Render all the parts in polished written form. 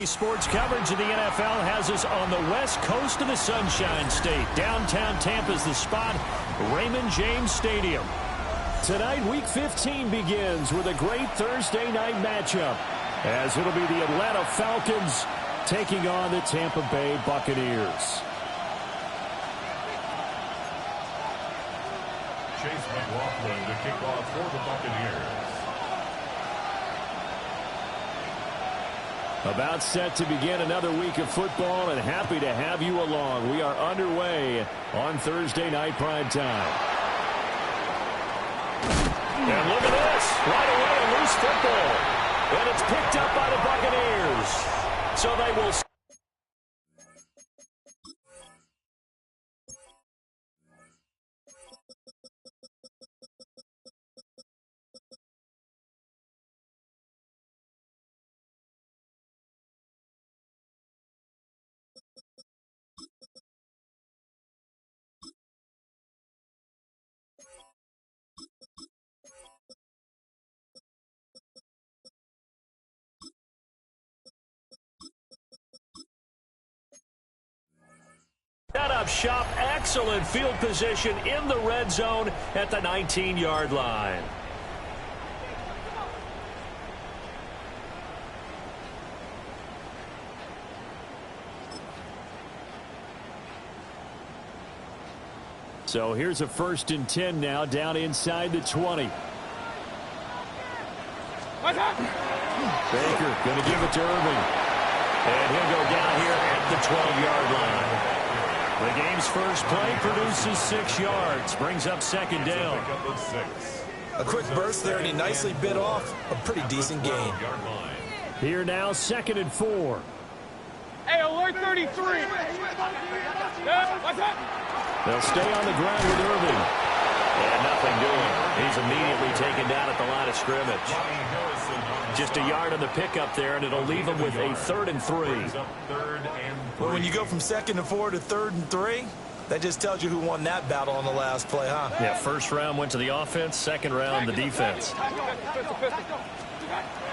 Sports coverage of the NFL has us on the west coast of the Sunshine State. Downtown Tampa's the spot, Raymond James Stadium. Tonight, Week 15 begins with a great Thursday night matchup, as it'll be the Atlanta Falcons taking on the Tampa Bay Buccaneers. Chase McLaughlin to kick off for the Buccaneers. About set to begin another week of football, and happy to have you along. We are underway on Thursday night prime time. And look at this. Right away, a loose football. And it's picked up by the Buccaneers. So they will... Set up shop, excellent field position in the red zone at the 19-yard line. So here's a 1st and 10 now, down inside the 20. Baker going to give it to Irving. And he'll go down here at the 12-yard line. The game's first play produces 6 yards, brings up 2nd down. A quick burst there, and he nicely bit off a pretty decent gain. Here now, 2nd and 4. Hey, alert 33. What's up? They'll stay on the ground with Irving. And nothing doing. He's immediately taken down at the line of scrimmage. Just a yard on the pickup there, and it'll leave him with a 3rd and 3. Well, when you go from 2nd and 4 to 3rd and 3, that just tells you who won that battle on the last play, huh? Yeah, first round went to the offense, second round the defense.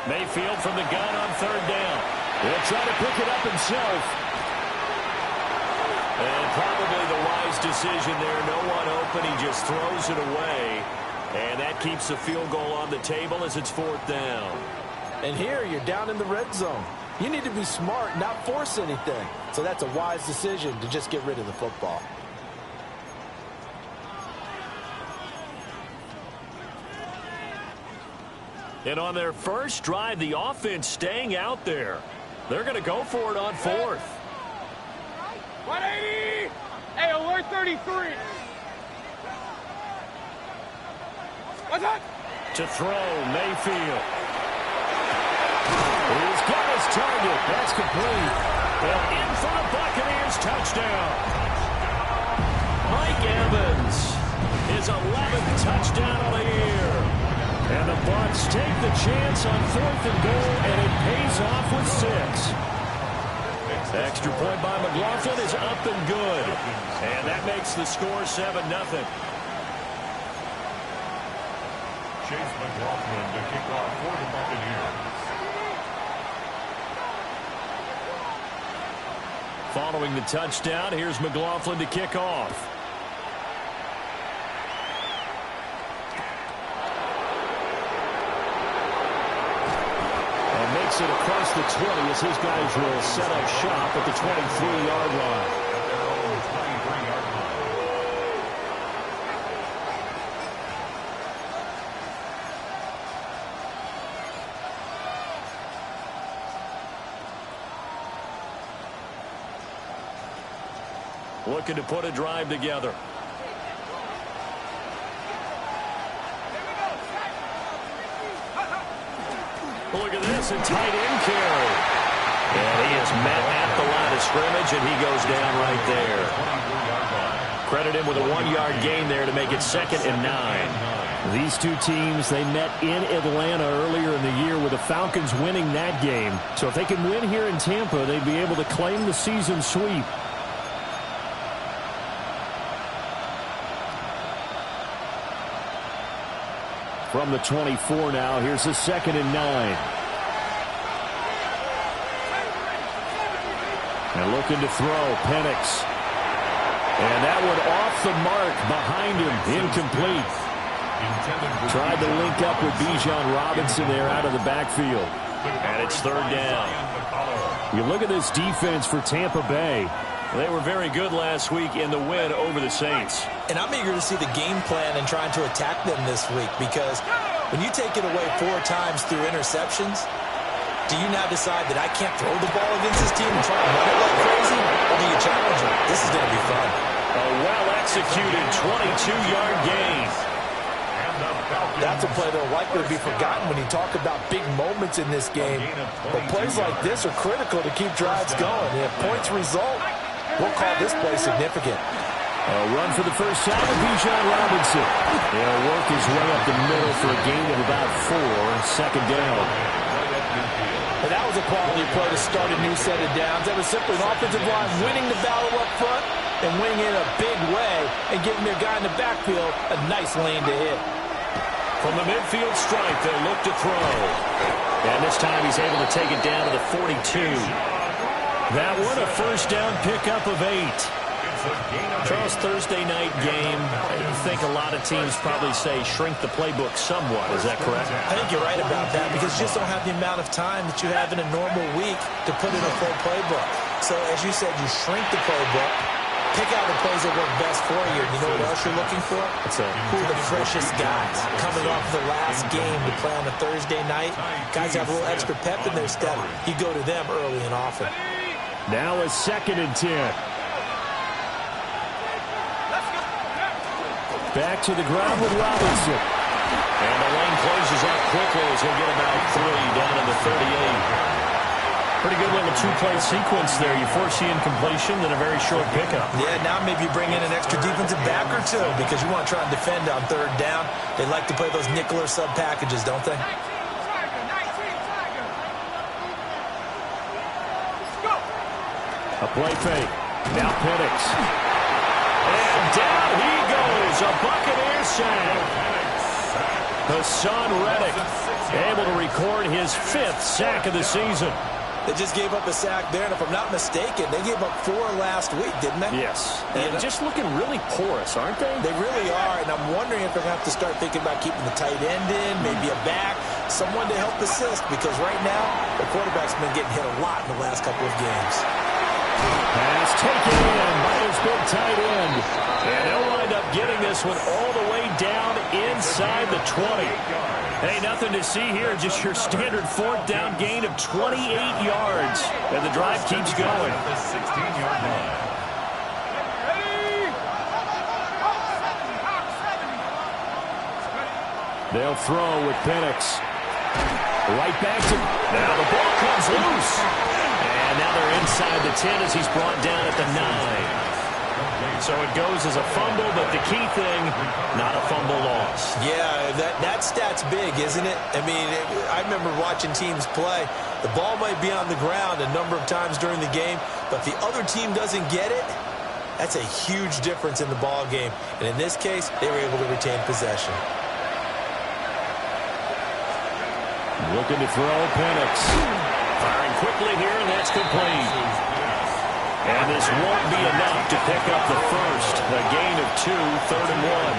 Mayfield from the gun on 3rd down. He'll try to pick it up himself. And probably the wise decision there. No one open. He just throws it away. And that keeps the field goal on the table as it's 4th down. And here you're down in the red zone. You need to be smart, not force anything. So that's a wise decision to just get rid of the football. And on their first drive, the offense staying out there. They're going to go for it on 4th. 180. Hey, alert 33. What's up? To throw, Mayfield. He's got his target. That's complete. And in for the Buccaneers touchdown. Mike Evans, his 11th touchdown of the year. And the Bucs take the chance on 4th and goal, and it pays off with 6. Extra point by McLaughlin is up and good. And that makes the score 7-0. Chase McLaughlin to kick off for the Buccaneers. Following the touchdown, here's McLaughlin to kick off. And makes it across the 20 as his guys will set up shop at the 23-yard line. Looking to put a drive together. Look at this, a tight end carry. And he is met at the line of scrimmage, and he goes down right there. Credit him with a 1-yard gain there to make it 2nd and 9. These two teams, they met in Atlanta earlier in the year with the Falcons winning that game. So if they can win here in Tampa, they'd be able to claim the season sweep. From the 24 now, here's a 2nd and 9. And looking to throw, Penix. And that one off the mark behind him, incomplete. Tried to link up with Bijan Robinson there out of the backfield. And it's third down. You look at this defense for Tampa Bay. They were very good last week in the win over the Saints. And I'm eager to see the game plan and trying to attack them this week, because when you take it away 4 times through interceptions, do you now decide that I can't throw the ball against this team and try to run it like crazy? Or do you challenge them? This is going to be fun. A well-executed 22-yard gain. That's a play that will likely be forgotten when you talk about big moments in this game. But plays like this are critical to keep drives going. And if points result, we'll call this play significant. A run for the first time with Bijan Robinson. He'll work his way up the middle for a gain of about 4, second down. And that was a quality play to start a new set of downs. That was simply an offensive line winning the battle up front and winning it a big way and giving their guy in the backfield a nice lane to hit. From the midfield stripe, they'll look to throw. And this time he's able to take it down to the 42. That one, a first down pickup of 8. Charles, Thursday night game, I think a lot of teams probably say shrink the playbook somewhat. Is that correct? I think you're right about that, because you just don't have the amount of time that you have in a normal week to put in a full playbook. So, as you said, you shrink the playbook, pick out the plays that work best for you. And you know what else you're looking for? Who are the freshest guys coming off the last game to play on a Thursday night? Guys have a little extra pep in their step. You go to them early and often. Now a 2nd and 10. Back to the ground with Robinson. And the lane closes up quickly as he'll get about 3 down to the 38. Pretty good little 2-play sequence there. You force the incompletion, then a very short pickup. Yeah, now maybe you bring in an extra defensive back or 2 because you want to try and defend on 3rd down. They like to play those nickel or sub packages, don't they? A play fake. Now Penix. And down he goes. A Buccaneer sack. Hassan Reddick able to record his 5th sack of the season. They just gave up a sack there, and if I'm not mistaken, they gave up 4 last week, didn't they? Yes. And just looking really porous, aren't they? They really are, and I'm wondering if they're going to have to start thinking about keeping the tight end in, maybe a back, someone to help assist, because right now, the quarterback's been getting hit a lot in the last couple of games. Pass taken in by his big tight end. And they'll wind up getting this one all the way down inside the 20. Hey, nothing to see here, just your standard 4th down gain of 28 yards. And the drive keeps going. The 16-yard line. They'll throw with Penix. Right back to... Now the ball comes loose. And now they're inside the 10 as he's brought down at the 9. So it goes as a fumble, but the key thing, not a fumble loss. Yeah, that stat's big, isn't it? I mean, I remember watching teams play. The ball might be on the ground a number of times during the game, but if the other team doesn't get it, that's a huge difference in the ball game. And in this case, they were able to retain possession. Looking to throw, Penix. Firing quickly here, and that's complete. And this won't be enough to pick up the first. A gain of 2, 3rd and 1.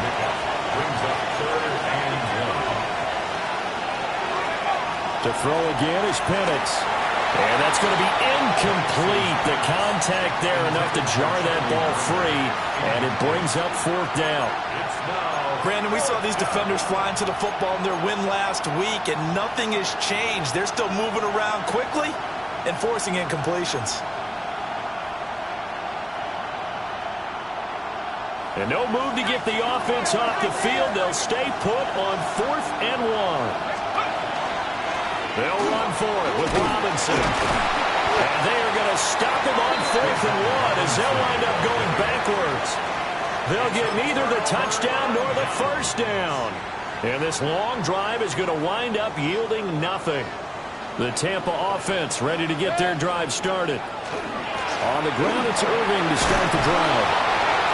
Brings up 3rd and 1. To throw again is Penix. And that's going to be incomplete. The contact there enough to jar that ball free. And it brings up 4th down. Brandon, we saw these defenders fly into the football in their win last week, and nothing has changed. They're still moving around quickly and forcing incompletions. And no move to get the offense off the field. They'll stay put on 4th and 1. They'll run for it with Robinson. And they are going to stop him on 4th and 1 as they'll wind up going backwards. They'll get neither the touchdown nor the first down. And this long drive is going to wind up yielding nothing. The Tampa offense ready to get their drive started. On the ground, it's Irving to start the drive.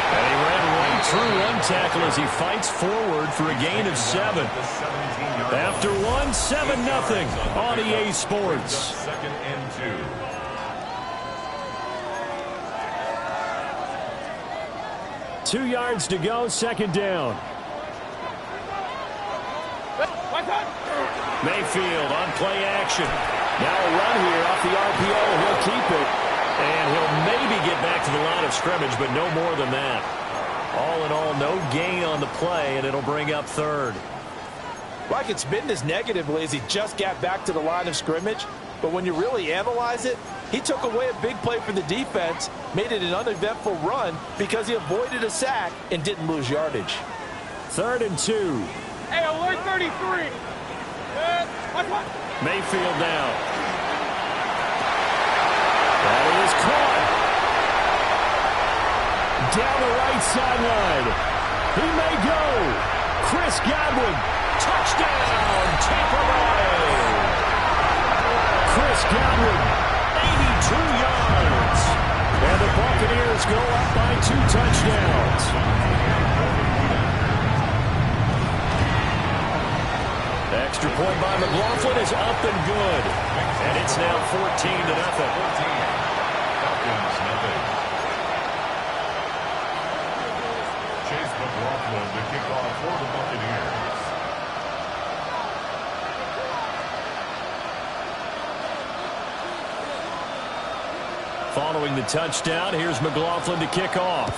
And he ran right through one tackle as he fights forward for a gain of 7. After 1, 7-0 on EA Sports. 2nd and 2. 2 yards to go, second down. Mayfield on play action. Now a run here off the RPO. He'll keep it. And he'll maybe get back to the line of scrimmage, but no more than that. All in all, no gain on the play, and it'll bring up third. Well, I could spin this negatively as he just got back to the line of scrimmage. But when you really analyze it, he took away a big play for the defense, made it an uneventful run because he avoided a sack and didn't lose yardage. 3rd and 2. Hey, alert 33. Mayfield down. That is caught. Down the right sideline. He may go. Chris Godwin. Touchdown, Tampa Bay. Chris Godwin, 82 yards. And the Buccaneers go up by 2 touchdowns. Extra point by McLaughlin is up and good. And it's now 14-0. Falcons, nothing. Chase McLaughlin to kick off for the Buccaneers. Following the touchdown, here's McLaughlin to kick off.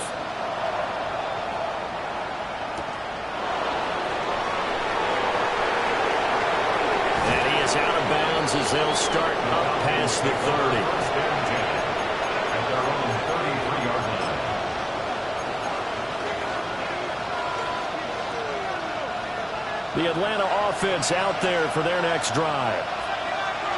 And he is out of bounds as they'll start up past the 30. At their own 33-yard line. The Atlanta offense out there for their next drive.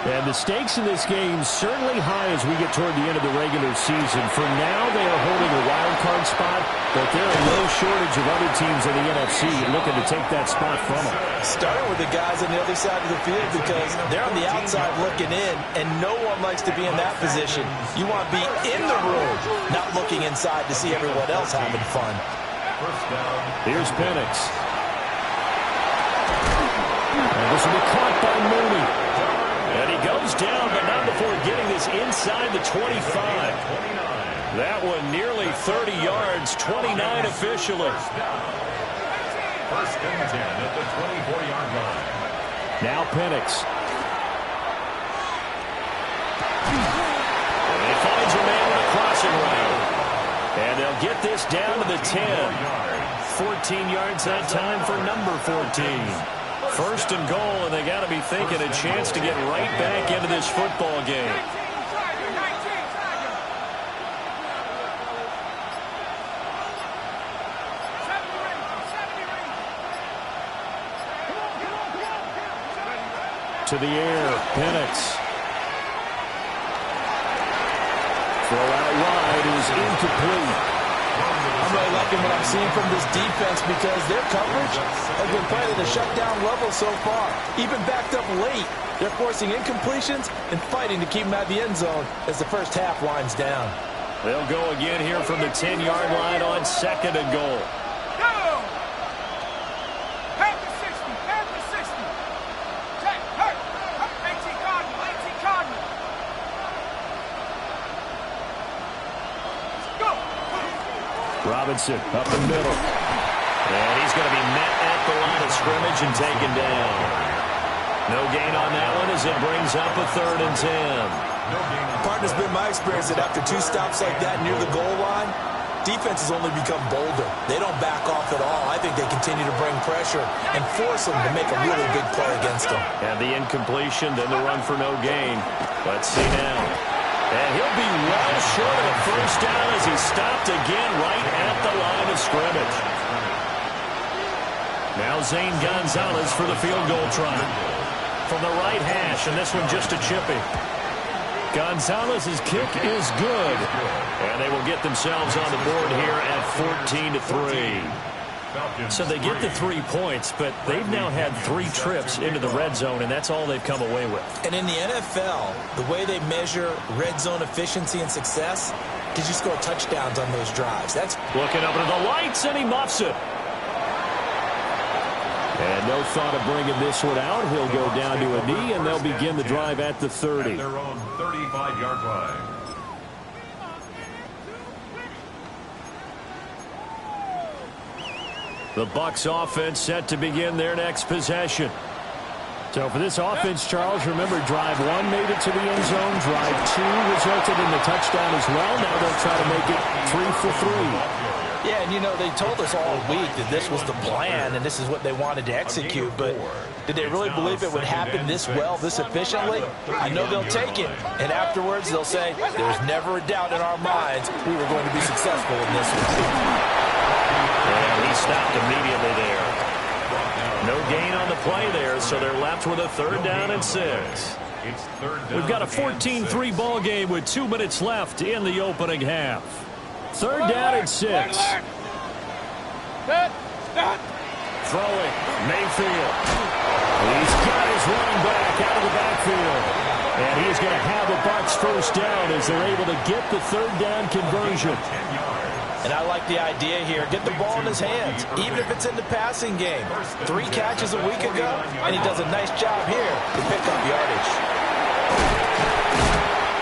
And the stakes in this game certainly high as we get toward the end of the regular season. For now, they are holding a wild card spot, but there are no shortage of other teams in the NFC looking to take that spot from them. Starting with the guys on the other side of the field because they're on the outside looking in, and no one likes to be in that position. You want to be in the room, not looking inside to see everyone else having fun. First down. Here's Penix. And this will be caught by Mooney. And he goes down, but not before getting this inside the 25. That one nearly 30 yards, 29 officially. First and 10 at the 24-yard line. Now Penix. And he finds a man with a crossing route. And they'll get this down to the 10. 14 yards that time for number 14. First and goal, and they got to be thinking a chance to get right back into this football game. To the air, Penix. Throw out wide is incomplete. I'm really liking what I'm seeing from this defense because their coverage has been playing at a shutdown level so far. Even backed up late, they're forcing incompletions and fighting to keep them out of the end zone as the first half winds down. They'll go again here from the 10-yard line on 2nd and goal. Robinson up the middle. And he's going to be met at the line of scrimmage and taken down. No gain on that one as it brings up a 3rd and 10. Partner's been my experience that after 2 stops like that near the goal line, defenses only become bolder. They don't back off at all. I think they continue to bring pressure and force them to make a really big play against them. And the incompletion, then the run for no gain. Let's see now. And he'll be well short of a first down as he stopped again right at the line of scrimmage. Now Zane Gonzalez for the field goal try. From the right hash, and this one just a chippy. Gonzalez's kick is good. And they will get themselves on the board here at 14-3. So they get the 3 points, but they've now had 3 trips into the red zone, and that's all they've come away with. And in the NFL, the way they measure red zone efficiency and success, did you score touchdowns on those drives? That's looking up into the lights, and he muffs it. And no thought of bringing this one out. He'll go down to a knee, and they'll begin the drive at the 30. At their own 35-yard line. The Bucs offense set to begin their next possession. So for this offense, Charles, remember, drive 1 made it to the end zone. Drive 2 resulted in the touchdown as well. Now they'll try to make it 3 for 3. Yeah, and, you know, they told us all week that this was the plan and this is what they wanted to execute. But did they really believe it would happen this well, this efficiently? I know they'll take it. And afterwards, they'll say, there's never a doubt in our minds we were going to be successful in this one. And he stopped immediately there. No gain on the play there, so they're left with a 3rd down and 6. We've got a 14-3 ball game with 2 minutes left in the opening half. 3rd down and 6. Throwing, Mayfield. He's got his running back out of the backfield. And he's going to have a Bucs 1st down as they're able to get the 3rd down conversion. And I like the idea here. Get the ball in his hands, even if it's in the passing game. 3 catches a week ago, and he does a nice job here to pick up yardage.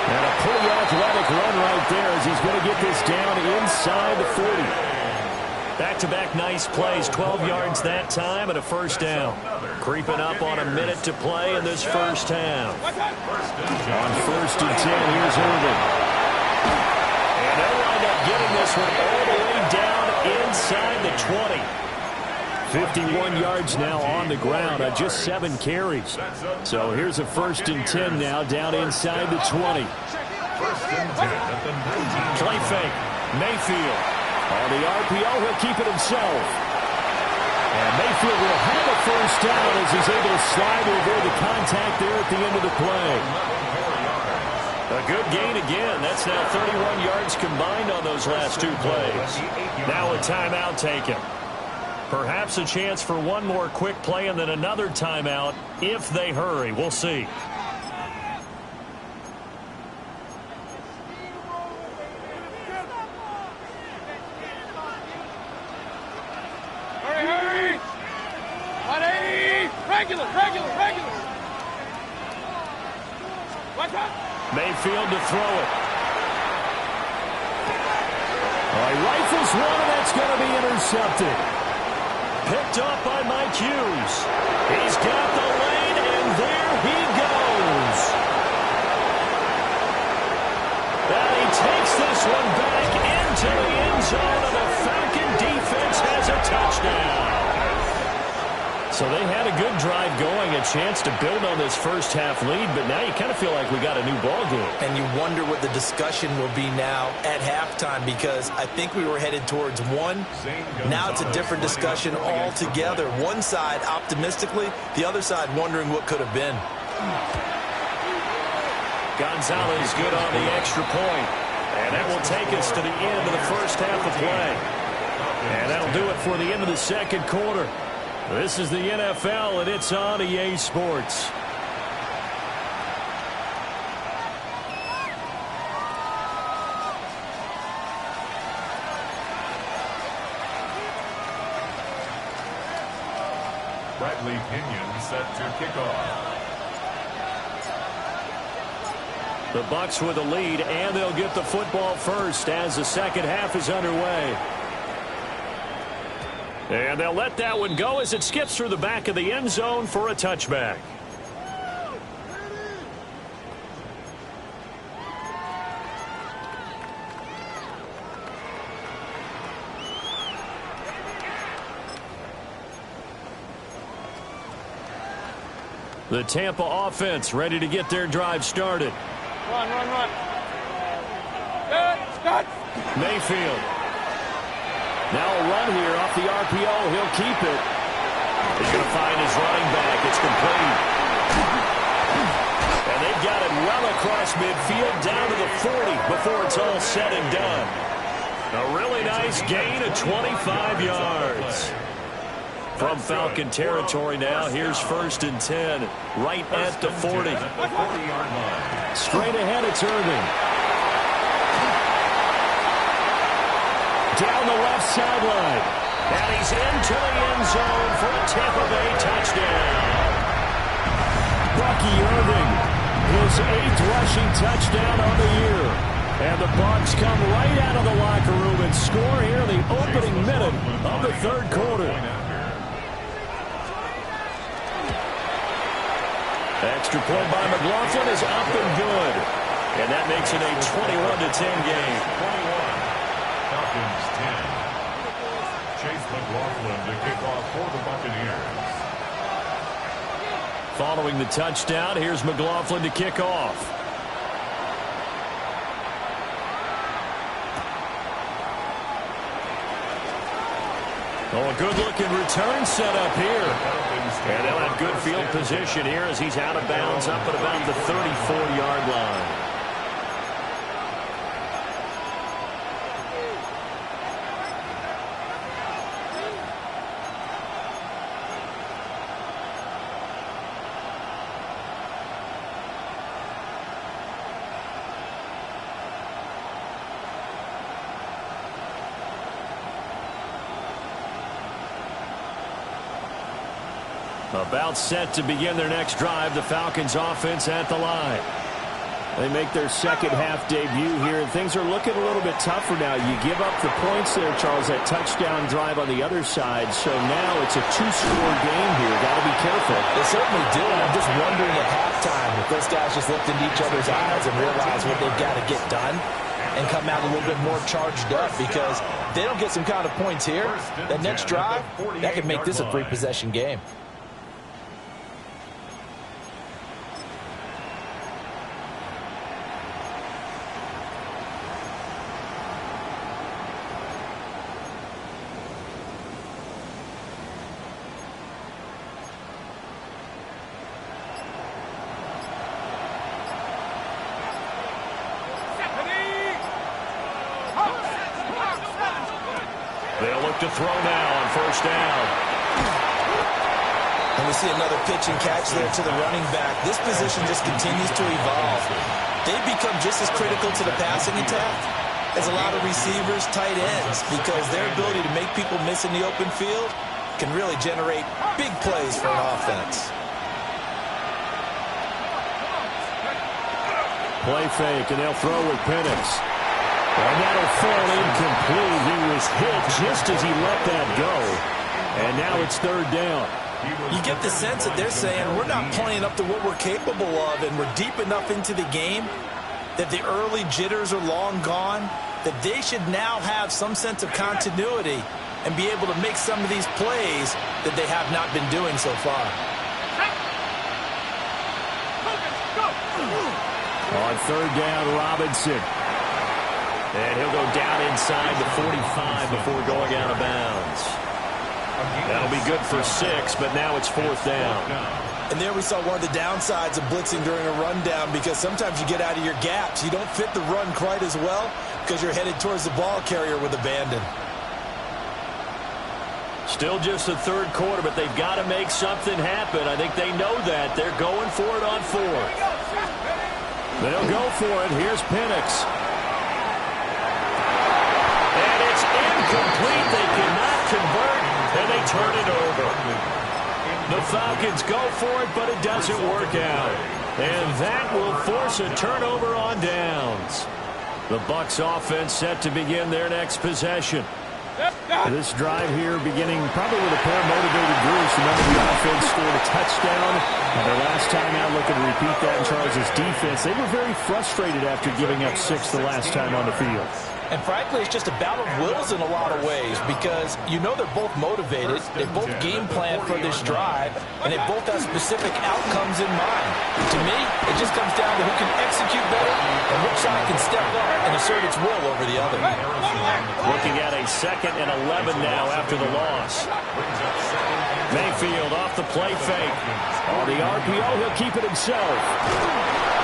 And a pretty athletic run right there as he's going to get this down inside the 40. Back-to-back nice plays, 12 yards that time and a 1st down. Creeping up on a minute to play in this 1st half. On 1st and 10, here's Irvin. And they'll wind up getting this one all the way down inside the 20. 51 yards now on the ground on just 7 carries. So here's a 1st and 10 now down inside the 20. Play fake. Mayfield. On the RPO, he'll keep it himself. And Mayfield will have a 1st down as he's able to slide over the contact there at the end of the play. A good gain again. That's now 31 yards combined on those last 2 plays. Now a timeout taken. Perhaps a chance for one more quick play and then another timeout if they hurry. We'll see. Hurry! 180! Regular! Watch out! Mayfield to throw it. He rifles one, and that's going to be intercepted. Picked up by Mike Hughes. He's got the lane, and there he goes. And he takes this one back into the end zone, and the Falcon defense has a touchdown. So they had a good drive going, a chance to build on this 1st half lead, but now you kind of feel like we got a new ball game. And you wonder what the discussion will be now at halftime, because I think we were headed towards 1. Now it's a different discussion altogether. One side optimistically, the other side wondering what could have been. Gonzalez good on the extra point. And that will take us to the end of the 1st half of play. And that'll do it for the end of the 2nd quarter. This is the NFL, and it's on EA Sports. Bradley Pinion set to kick off. The Bucs with the lead, and they'll get the football first as the 2nd half is underway. And they'll let that one go as it skips through the back of the end zone for a touchback. The Tampa offense ready to get their drive started. Run! Start! Mayfield. Now a run here off the RPO. He'll keep it. He's going to find his running back. It's complete. And they've got it well across midfield down to the 40 before it's all said and done. A really nice gain of 25 yards. From Falcon territory now, here's 1st and 10, right at the 40. Straight ahead, it's Irvin. Down the left sideline. And he's into the end zone for a Tampa Bay touchdown. Bucky Irving, his 8th rushing touchdown on the year. And the Bucs come right out of the locker room and score here in the opening minute of the third quarter. Extra point by McLaughlin is up and good. And that makes it a 21-10 game. 21. Falcons 10. Chase McLaughlin to kick off for the Buccaneers. Following the touchdown, here's McLaughlin to kick off. Oh, a good-looking return set up here. And they'll have good field position here as he's out of bounds up at about the 34-yard line. About set to begin their next drive. The Falcons offense at the line. They make their second half debut here, and things are looking a little bit tougher now. You give up the points there, Charles, that touchdown drive on the other side. So now it's a two-score game here. Got to be careful. They certainly do. I'm just wondering at halftime if those guys just looked into each other's eyes and realize what they've got to get done and come out a little bit more charged up, because if they don't get some kind of points here, that next drive, that could make this a three-possession game. They'll look to throw now on first down. And we see another pitch and catch there to the running back. This position just continues to evolve. They've become just as critical to the passing attack as a lot of receivers, tight ends, because their ability to make people miss in the open field can really generate big plays for an offense. Play fake, and they'll throw with Penix. And that'll fall incomplete. He was hit just as he let that go. And now it's third down. You get the sense that they're saying we're not playing up to what we're capable of, and we're deep enough into the game that the early jitters are long gone, that they should now have some sense of continuity and be able to make some of these plays that they have not been doing so far. On third down, Robinson. And he'll go down inside the 45 before going out of bounds. That'll be good for 6, but now it's fourth down. And there we saw one of the downsides of blitzing during a rundown, because sometimes you get out of your gaps. You don't fit the run quite as well because you're headed towards the ball carrier with abandon. Still just the third quarter, but they've got to make something happen. I think they know that. They're going for it on fourth. They'll go for it. Here's Penix. And it's incomplete. They cannot convert, and they turn it over. The Falcons go for it, but it doesn't work out. And that will force a turnover on downs. The Bucs offense set to begin their next possession. This drive here beginning probably with a pair of motivated groups. Remember, the offense scored a touchdown. And their last time out, looking to repeat that in Charles' defense. They were very frustrated after giving up 6 the last time on the field. And frankly, it's just a battle of wills in a lot of ways, because you know they're both motivated, they both game plan for this drive, and they both have specific outcomes in mind. To me, it just comes down to who can execute better and which side can step up and assert its will over the other. Looking at a 2nd and 11 now after the loss. Mayfield off the play fake. On the RPO, he'll keep it himself.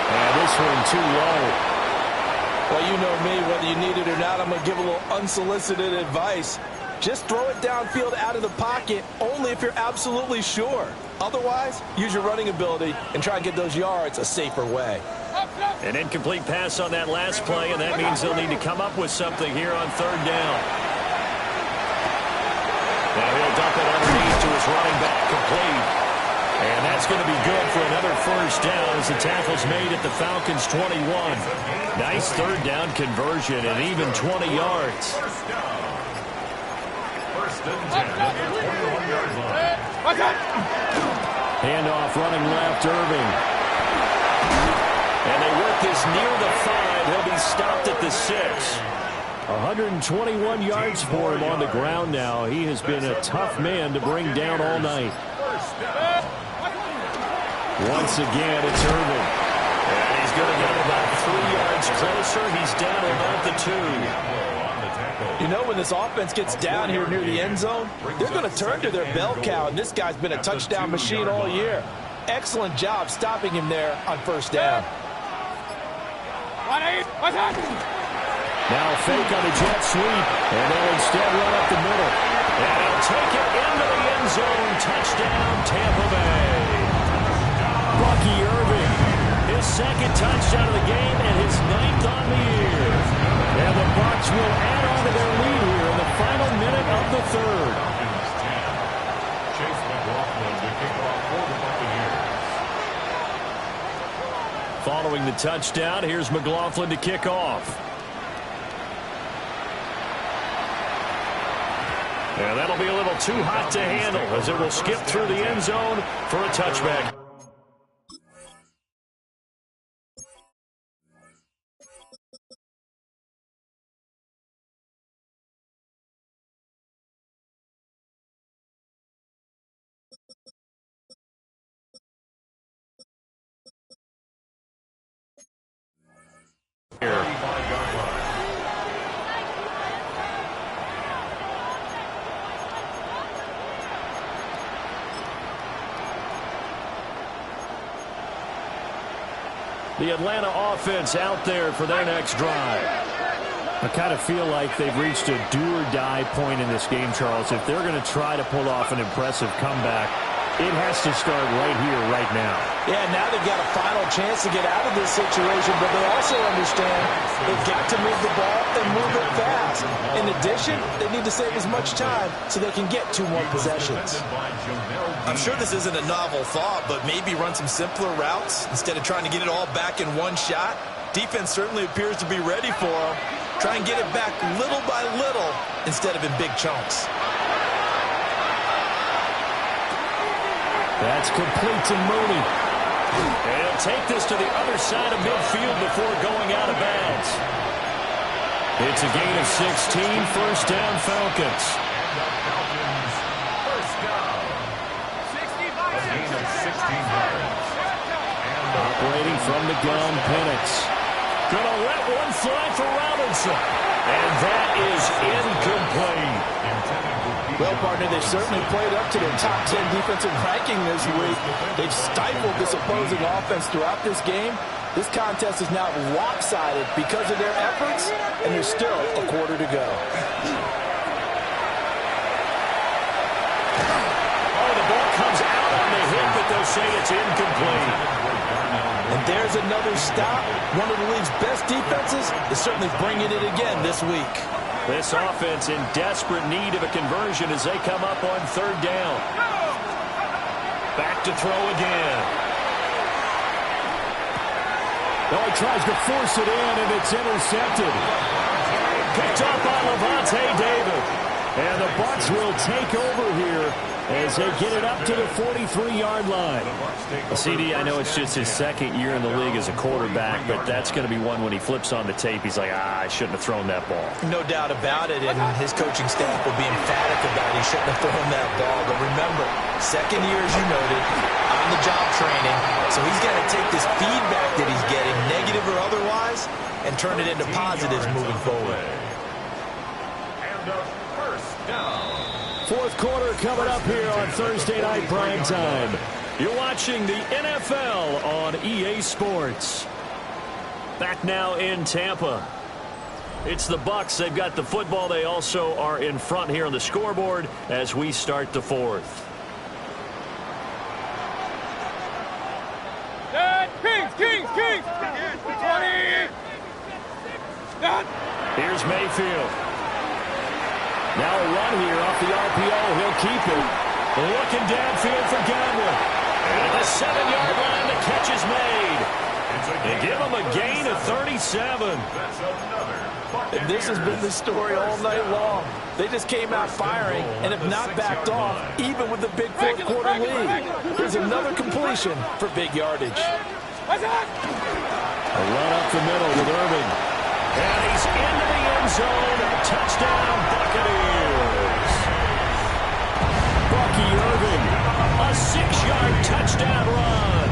And this one too low. Well, you know me, whether you need it or not, I'm going to give a little unsolicited advice. Just throw it downfield out of the pocket only if you're absolutely sure. Otherwise, use your running ability and try and get those yards a safer way. An incomplete pass on that last play, and that means they'll need to come up with something here on third down. Now he'll dump it underneath to his running back, complete. And that's going to be good for another first down as the tackle's made at the Falcons' 21. Nice third down conversion and even 20 yards. First and 10 at the 21-yard line. Handoff running left, Irving. And they work this near the 5. He'll be stopped at the 6. 121 yards for him on the ground now. He has been a tough man to bring down all night. Once again, it's Irving. And he's going to get him about 3 yards closer. He's down about the 2. You know, when this offense gets down here near the end zone, they're going to turn to their bell cow, and this guy's been a touchdown machine all year. Excellent job stopping him there on first down. Now fake on a jet sweep, and they'll instead run up the middle. And he'll take it into the end zone. Touchdown, Tampa Bay. Bucky Irving, his second touchdown of the game and his 9th on the year. And the Bucs will add on to their lead here in the final minute of the third. Chase McLaughlin to kick off for the Buccaneers. Following the touchdown, here's McLaughlin to kick off. And that'll be a little too hot to handle as it will skip through the end zone for a touchback. The Atlanta offense out there for their next drive. I kind of feel like they've reached a do-or-die point in this game, Charles. If they're going to try to pull off an impressive comeback, it has to start right here, right now. Yeah, now they've got a final chance to get out of this situation, but they also understand they've got to move the ball and move it fast. In addition, they need to save as much time so they can get 2 more possessions. I'm sure this isn't a novel thought, but maybe run some simpler routes instead of trying to get it all back in one shot. Defense certainly appears to be ready for them. Try and get it back little by little instead of in big chunks. That's complete to Mooney. And he'll take this to the other side of midfield before going out of bounds. It's a gain of 16, first down Falcons. First down. A gain of 16 yards. Operating from the gun, Penix. Gonna let one fly for Robinson. And that is incomplete. Well, partner, they've certainly played up to their top 10 defensive ranking this week. They've stifled this opposing offense throughout this game. This contest is now lopsided because of their efforts, and there's still a quarter to go. Oh, the ball comes out on the hit, but they'll say it's incomplete. And there's another stop. One of the league's best defenses is certainly bringing it again this week. This offense in desperate need of a conversion as they come up on third down. Back to throw again. Oh, he tries to force it in, and it's intercepted. Picked up by Levante David. And the Bucs will take over here as they get it up to the 43-yard line. CD, I know it's just his second year in the league as a quarterback, but that's going to be one when he flips on the tape. He's like, I shouldn't have thrown that ball. No doubt about it, and his coaching staff will be emphatic about he shouldn't have thrown that ball. But remember, second year, as you noted, on-the-job training, so he's got to take this feedback that he's getting, negative or otherwise, and turn it into positives moving forward. Fourth quarter coming up here on Thursday Night Prime Time. You're watching the NFL on EA Sports. Back now in Tampa. It's the Bucs. They've got the football. They also are in front here on the scoreboard as we start the fourth. Kings! 20! Here's Mayfield. Now a run here off the RPO. He'll keep it. Looking downfield for Godwin. At the 7-yard line, the catch is made. They give him a gain of 37. And this has been the story all night long. They just came out firing and have not backed off, even with the big fourth-quarter lead. Here's another completion for big yardage. A run up the middle with Irving. And he's into the end zone. Touchdown, Buccaneers. Bucky Irving, a 6-yard touchdown run.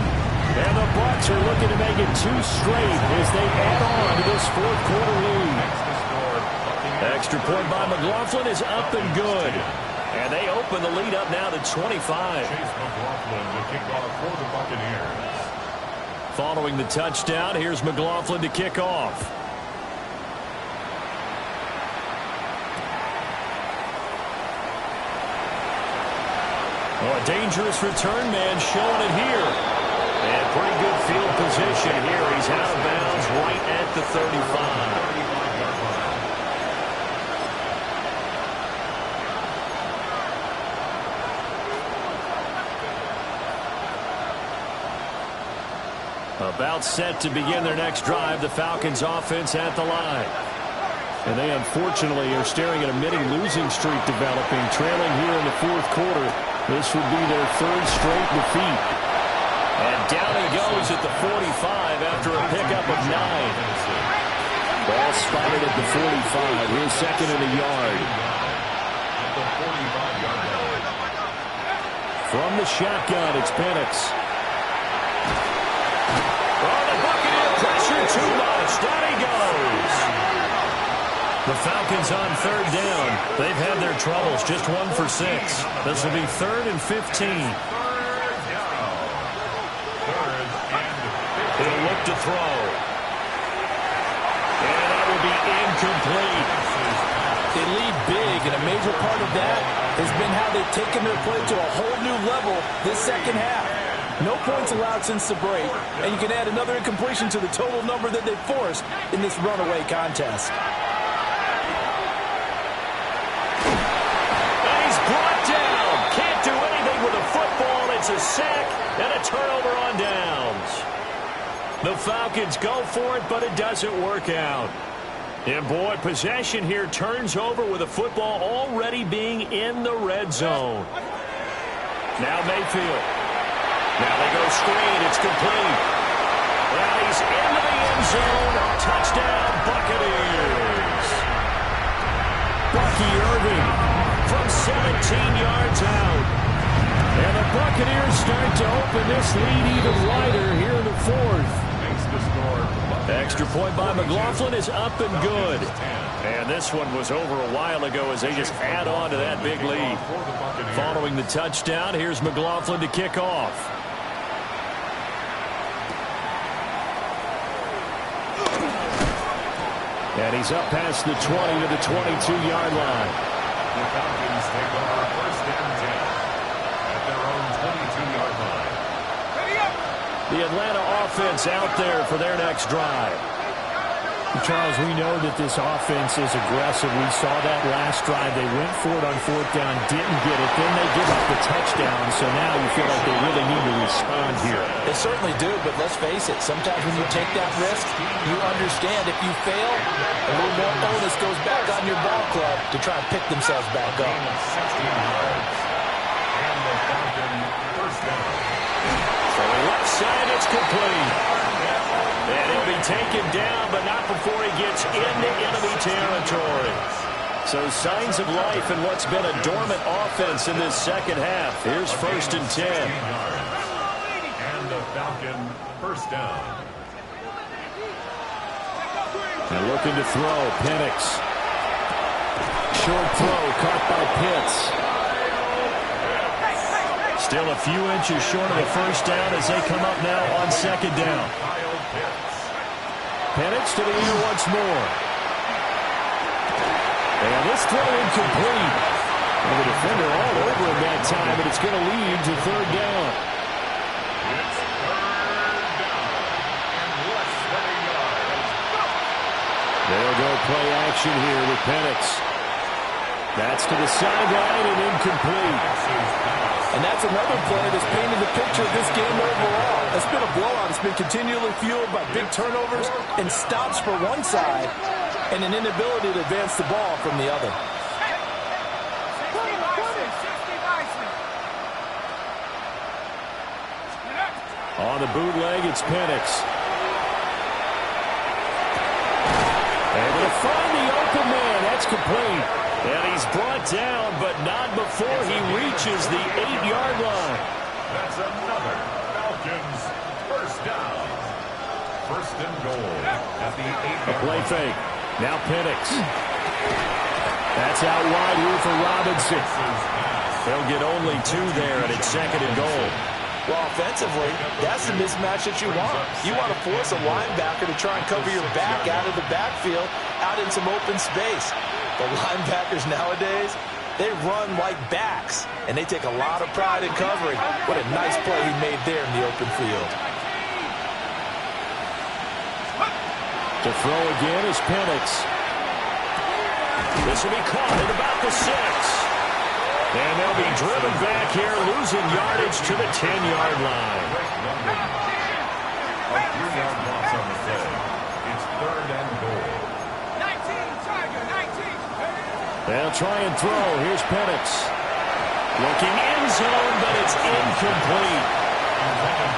And the Bucs are looking to make it 2 straight as they add on to this fourth-quarter lead. Extra point by McLaughlin is up and good. And they open the lead up now to 25. Chase McLaughlin to kick off for the Buccaneers. Following the touchdown, here's McLaughlin to kick off. Oh, a dangerous return man showing it here. And pretty good field position here. He's out of bounds right at the 35. About set to begin their next drive, the Falcons offense at the line. And they unfortunately are staring at a mini losing streak developing, trailing here in the fourth quarter. This would be their 3rd straight defeat. And down he goes at the 45 after a pickup of 9. Ball spotted at the 45. Here's second and a yard. From the shotgun, it's Penix. Oh, the Buccaneer pressure too much. Down he goes. The Falcons on 3rd down. They've had their troubles. Just 1 for 6. This will be 3rd and 15. He'll look to throw. And that will be incomplete. They lead big, and a major part of that has been how they've taken their play to a whole new level this second half. No points allowed since the break, and you can add another incompletion to the total number that they've forced in this runaway contest. And he's brought down. Can't do anything with a football. It's a sack and a turnover on downs. The Falcons go for it, but it doesn't work out. And, boy, possession here turns over with the football already being in the red zone. Now Mayfield. Now they go screen. It's complete. And he's into the end zone. Touchdown, Buccaneers. Bucky Irving from 17 yards out. And the Buccaneers start to open this lead even wider here in the 4th. Extra point by McLaughlin is up and good. And this one was over a while ago as they just add on to that big lead. Following the touchdown, here's McLaughlin to kick off. And he's up past the 20 to the 22-yard line. The Falcons take over 1st and 10 at their own 22-yard line. The Atlanta offense out there for their next drive. Charles, we know that this offense is aggressive. We saw that last drive. They went for it on 4th down, didn't get it. Then they give up the touchdown. So now you feel like they really need to respond here. They certainly do, but let's face it. Sometimes when you take that risk, you understand if you fail, a little more onus goes back on your ball club to try and pick themselves back up. 16 yards. And the Falcon 1st down. So left side, it's complete. And he'll be taken down, but not before he gets into enemy territory. So signs of life in what's been a dormant offense in this second half. Here's 1st and 10. And the Falcon 1st down. And looking to throw, Penix. Short throw, caught by Pitts. Still a few inches short of the 1st down as they come up now on 2nd down. Penix to the air once more. And this throw incomplete. And the defender all over him that time, but it's going to lead to 3rd down. It's 3rd down and less than a yard. They'll go play action here with Penix. That's to the sideline and incomplete. And that's another play that's painted the picture of this game overall. It's been a blowout. It's been continually fueled by big turnovers and stops for one side and an inability to advance the ball from the other. On the bootleg, it's Penix. Able to find the open man. That's complete. And he's brought down, but not before he reaches the 8-yard line. That's another Falcons first down. First and goal at the 8-yard line. Play fake. Now Penix. That's out wide here for Robinson. They'll get only 2 there, and it's second and goal. Well, offensively, that's the mismatch that you want. You want to force a linebacker to try and cover your back out of the backfield, out in some open space. The linebackers nowadays, they run like backs, and they take a lot of pride in covering. What a nice play he made there in the open field. To throw again is Penix. This will be caught at about the 6. And they'll be driven back here, losing yardage to the 10-yard line. A 3-yard loss on the play. It's third and goal. 19. They'll try and throw. Here's Penix. Looking end zone, but it's incomplete.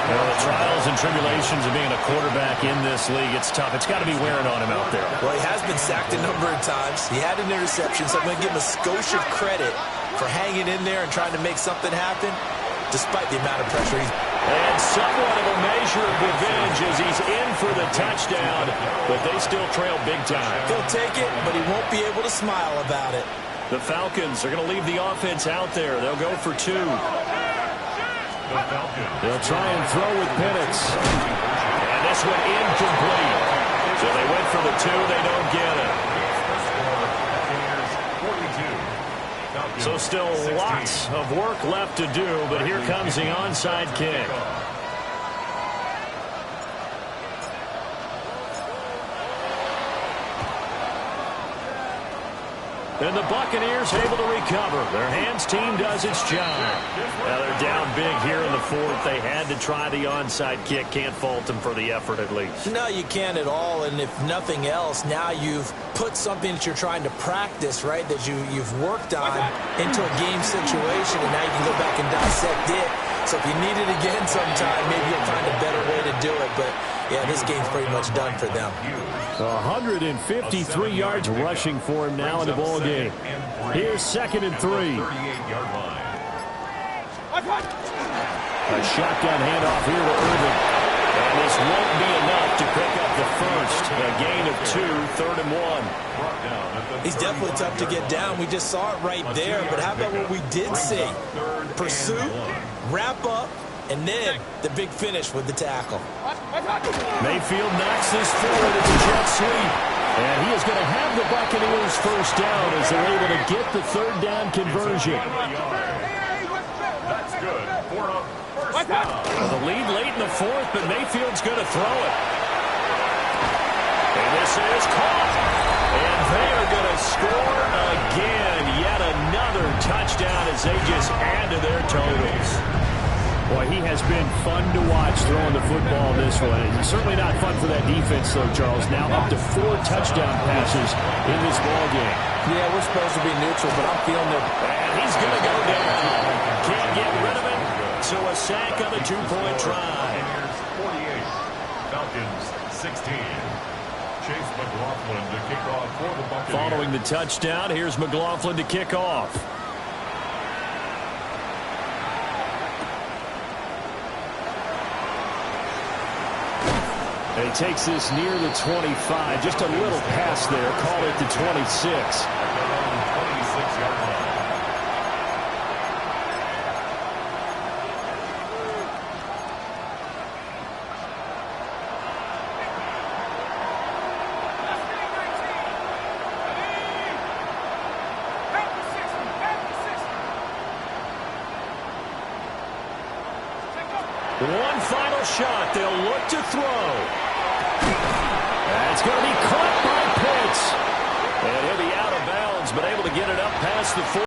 Well, the trials and tribulations of being a quarterback in this league, it's tough. It's got to be wearing on him out there. Well, he has been sacked a number of times. He had an interception, so I'm going to give him a skosh of credit for hanging in there and trying to make something happen, despite the amount of pressure he's... And somewhat of a measure of revenge as he's in for the touchdown, but they still trail big time. He'll take it, but he won't be able to smile about it. The Falcons are going to leave the offense out there. They'll go for 2. They'll try and throw with Penix. And this one incomplete. So they went for the 2. They don't get it. So still lots of work left to do, but here comes the onside kick. And the Buccaneers able to recover. Their hands team does its job. Now they're down big here in the 4th. They had to try the onside kick. Can't fault them for the effort at least. No, you can't at all. And if nothing else, now you've put something that you're trying to practice, right, that you've worked on into a game situation, and now you can go back and dissect it. So if you need it again sometime, maybe you'll find a better way to do it. But, yeah, this game's pretty much done for them. 153 yards rushing for him now in the ball game. Here's second and 3. A shotgun handoff here to Irvin. And this won't be enough to pick up the first. A gain of 2, third and 1. He's definitely tough to get down. We just saw it right there. But how about what we did see? Pursuit, wrap up, and then the big finish with the tackle. Mayfield knocks this forward at the jet sweep. And he is going to have the Buccaneers first down as they're able to get the third down conversion. That's good for a first down. Well, the lead late in the 4th, but Mayfield's going to throw it. And this is caught. And they are going to score again. Yet another touchdown as they just add to their totals. Boy, he has been fun to watch throwing the football this one. And certainly not fun for that defense, though, Charles. Now up to 4 touchdown passes in this ball game. Yeah, we're supposed to be neutral, but I'm feeling it. And he's going to go down. Can't get rid of it. So a sack on the 2-point try. 48. Falcons 16. Chase McLaughlin to kick off for the Buccaneers. Following the touchdown, here's McLaughlin to kick off. And he takes this near the 25. Just a little pass there. Call it the 26. At their own 26-yard line. One final shot. They'll look to throw. That's going to be caught by Pitts. And he'll be out of bounds, but able to get it up past the 40.